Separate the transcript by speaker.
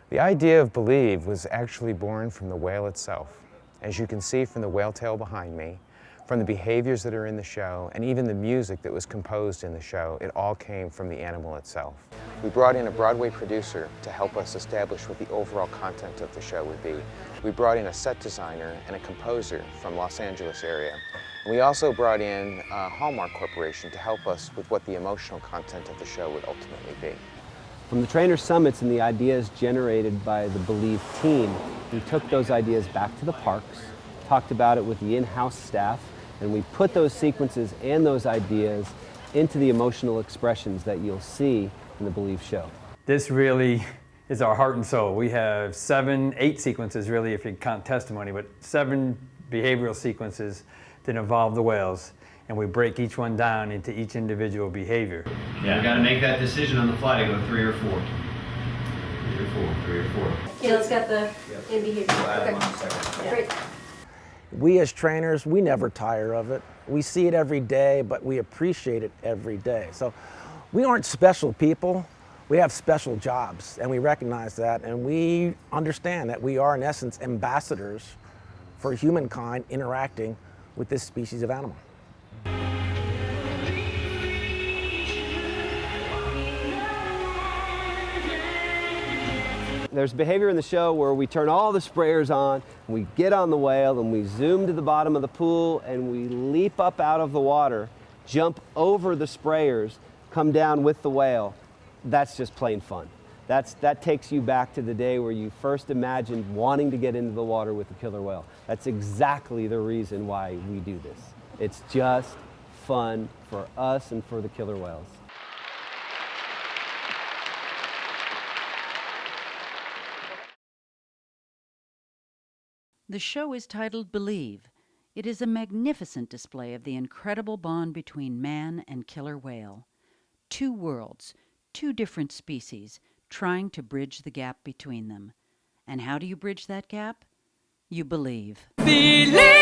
Speaker 1: The idea of Believe was actually born from the whale itself. As you can see from the whale tail behind me, from the behaviors that are in the show, and even the music that was composed in the show, it all came from the animal itself. We brought in a Broadway producer to help us establish what the overall content of the show would be. We brought in a set designer and a composer from Los Angeles area. And we also brought in Hallmark Corporation to help us with what the emotional content of the show would ultimately be.
Speaker 2: From the trainer summits and the ideas generated by the Believe team, we took those ideas back to the parks, talked about it with the in-house staff, and we put those sequences and those ideas into the emotional expressions that you'll see in the Believe show.
Speaker 3: This really is our heart and soul. We have 8 sequences really if you count testimony, but 7 behavioral sequences that involve the whales. And we break each one down into each individual behavior.
Speaker 4: Yeah, you got to make that decision on the fly to go 3 or 4. 3 or 4, 3 or 4.
Speaker 5: Caleb's got the in behavior. Okay. Great.
Speaker 6: We as trainers, we never tire of it. We see it every day, but we appreciate it every day. So we aren't special people. We have special jobs, and we recognize that, and we understand that we are, in essence, ambassadors for humankind interacting with this species of animal.
Speaker 2: There's behavior in the show where we turn all the sprayers on, we get on the whale, and we zoom to the bottom of the pool, and we leap up out of the water, jump over the sprayers, come down with the whale. That's just plain fun. That takes you back to the day where you first imagined wanting to get into the water with the killer whale. That's exactly the reason why we do this. It's just fun for us and for the killer whales.
Speaker 7: The show is titled Believe. It is a magnificent display of the incredible bond between man and killer whale. 2 worlds, 2 different species, trying to bridge the gap between them. And how do you bridge that gap? You believe.
Speaker 8: Believe!